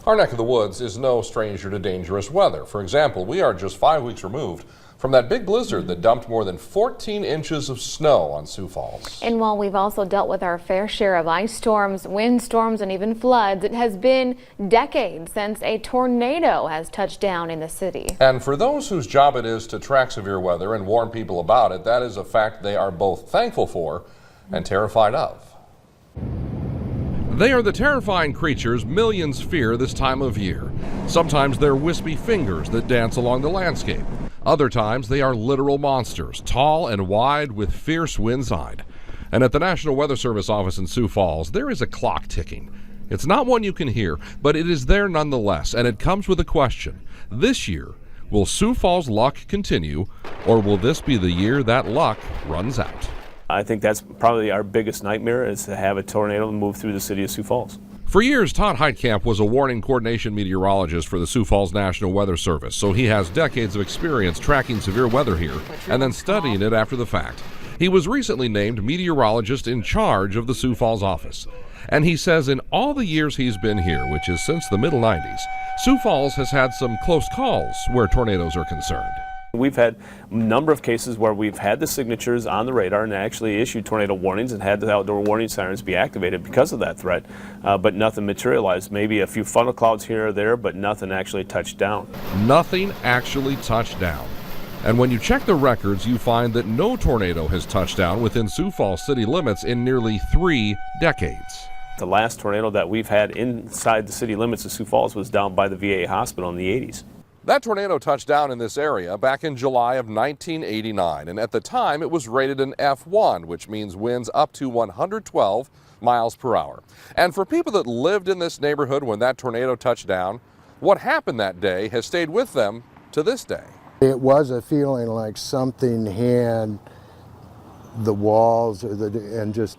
Our neck of the woods is no stranger to dangerous weather. For example, we are just 5 weeks removed from that big blizzard that dumped more than 14 inches of snow on Sioux Falls. And while we've also dealt with our fair share of ice storms, windstorms, and even floods, it has been decades since a tornado has touched down in the city. And for those whose job it is to track severe weather and warn people about it, that is a fact they are both thankful for and terrified of. They are the terrifying creatures millions fear this time of year. Sometimes they're wispy fingers that dance along the landscape. Other times they are literal monsters, tall and wide with fierce winds inside. And at the National Weather Service office in Sioux Falls, there is a clock ticking. It's not one you can hear, but it is there nonetheless, and it comes with a question. This year, will Sioux Falls luck continue, or will this be the year that luck runs out? I think that's probably our biggest nightmare, is to have a tornado move through the city of Sioux Falls. For years, Todd Heitkamp was a warning coordination meteorologist for the Sioux Falls National Weather Service, so he has decades of experience tracking severe weather here and then studying it after the fact. He was recently named meteorologist in charge of the Sioux Falls office. And he says in all the years he's been here, which is since the middle 90s, Sioux Falls has had some close calls where tornadoes are concerned. We've had a number of cases where we've had the signatures on the radar and actually issued tornado warnings and had the outdoor warning sirens be activated because of that threat, but nothing materialized. Maybe a few funnel clouds here or there, but nothing actually touched down. Nothing actually touched down. And when you check the records, you find that no tornado has touched down within Sioux Falls city limits in nearly 3 decades. The last tornado that we've had inside the city limits of Sioux Falls was down by the VA hospital in the 80s. That tornado touched down in this area back in July of 1989, and at the time it was rated an F1, which means winds up to 112 miles per hour. And for people that lived in this neighborhood when that tornado touched down, what happened that day has stayed with them to this day. It was a feeling like something had the walls and just...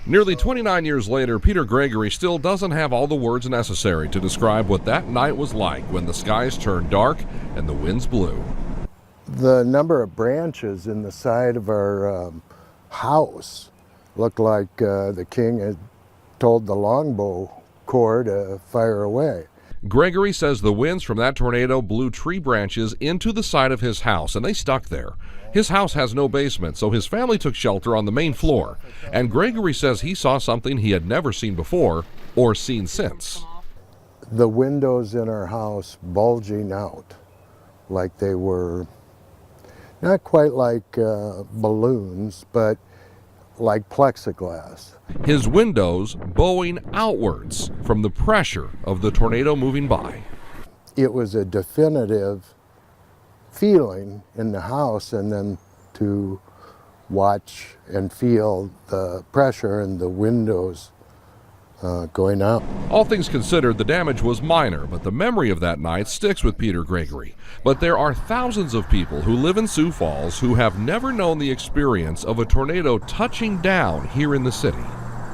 Nearly 29 years later, Peter Gregory still doesn't have all the words necessary to describe what that night was like when the skies turned dark and the winds blew. The number of branches in the side of our house looked like the king had told the longbow corps to fire away. Gregory says the winds from that tornado blew tree branches into the side of his house, and they stuck there. His house has no basement, so his family took shelter on the main floor. And Gregory says he saw something he had never seen before or seen since. The windows in our house bulging out like they were not quite like balloons, but like plexiglass. His windows bowing outwards from the pressure of the tornado moving by. It was a definitive feeling in the house, and then to watch and feel the pressure in the windows going up. All things considered, the damage was minor, but the memory of that night sticks with Peter Gregory. But there are thousands of people who live in Sioux Falls who have never known the experience of a tornado touching down here in the city.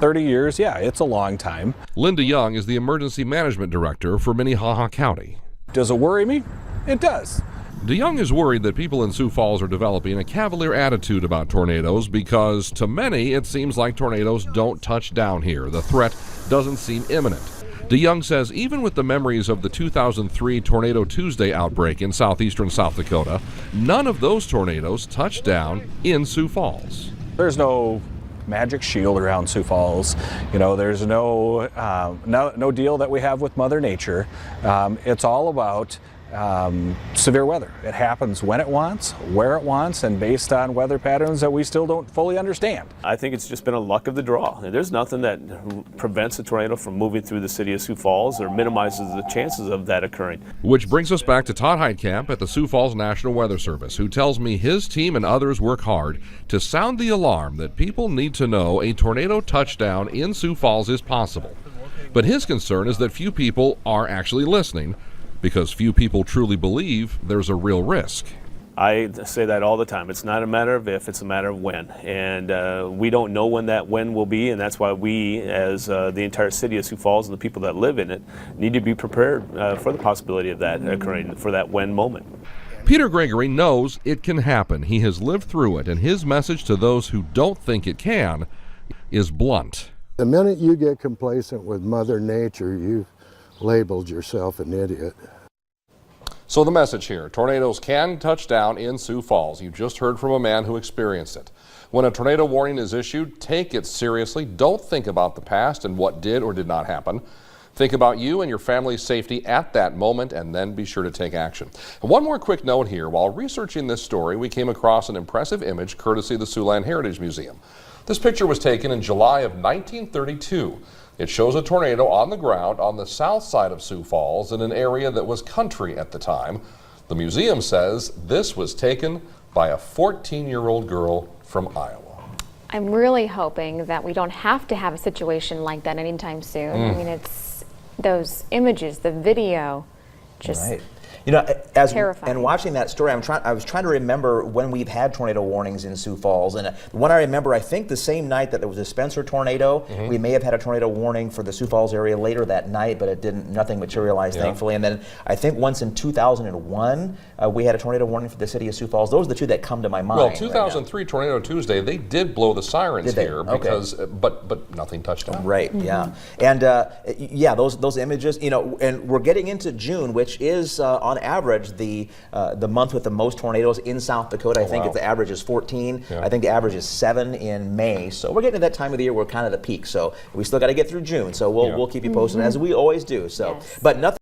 30 years, yeah, it's a long time. Linda Young is the Emergency Management Director for Minnehaha County. Does it worry me? It does. DeYoung is worried that people in Sioux Falls are developing a cavalier attitude about tornadoes because, to many, it seems like tornadoes don't touch down here. The threat doesn't seem imminent. DeYoung says even with the memories of the 2003 Tornado Tuesday outbreak in southeastern South Dakota, none of those tornadoes touched down in Sioux Falls. There's no magic shield around Sioux Falls. You know, there's no deal that we have with Mother Nature. It's all about severe weather. It happens when it wants, where it wants, and based on weather patterns that we still don't fully understand. I think it's just been a luck of the draw. There's nothing that prevents a tornado from moving through the city of Sioux Falls or minimizes the chances of that occurring. Which brings us back to Todd Heitkamp at the Sioux Falls National Weather Service, who tells me his team and others work hard to sound the alarm that people need to know a tornado touchdown in Sioux Falls is possible. But his concern is that few people are actually listening, because few people truly believe there's a real risk. I say that all the time. It's not a matter of if, it's a matter of when. And we don't know when that when will be, and that's why we, as the entire city of Sioux Falls and the people that live in it, need to be prepared for the possibility of that occurring, for that when moment. Peter Gregory knows it can happen. He has lived through it, and his message to those who don't think it can is blunt. The minute you get complacent with Mother Nature, you've labeled yourself an idiot. So the message here, tornadoes can touch down in Sioux Falls. You just heard from a man who experienced it. When a tornado warning is issued, take it seriously. Don't think about the past and what did or did not happen. Think about you and your family's safety at that moment, and then be sure to take action. And one more quick note here. While researching this story, we came across an impressive image courtesy of the Siouxland Heritage Museum. This picture was taken in July of 1932. It shows a tornado on the ground on the south side of Sioux Falls in an area that was country at the time. The museum says this was taken by a 14-year-old girl from Iowa. I'm really hoping that we don't have to have a situation like that anytime soon. I mean, it's those images, the video, just Right. You know, as terrifying. and watching that story, I was trying to remember when we've had tornado warnings in Sioux Falls, and the one I remember, I think the same night that there was a Spencer tornado, we may have had a tornado warning for the Sioux Falls area later that night, but it didn't. Nothing materialized, thankfully. And then I think once in 2001, we had a tornado warning for the city of Sioux Falls. Those are the two that come to my mind. Well, right 2003 Tornado Tuesday, they did blow the sirens Did they? here Okay. because, but nothing touched down. Right. Yeah. And yeah, those images. You know, and we're getting into June, which is on average the month with the most tornadoes in South Dakota. I think wow. the average is 14. Yeah. I think the average is 7 in May. So we're getting to that time of the year where we're kind of the peak. So we still got to get through June. So we'll keep you posted as we always do. So, Yes. but nothing.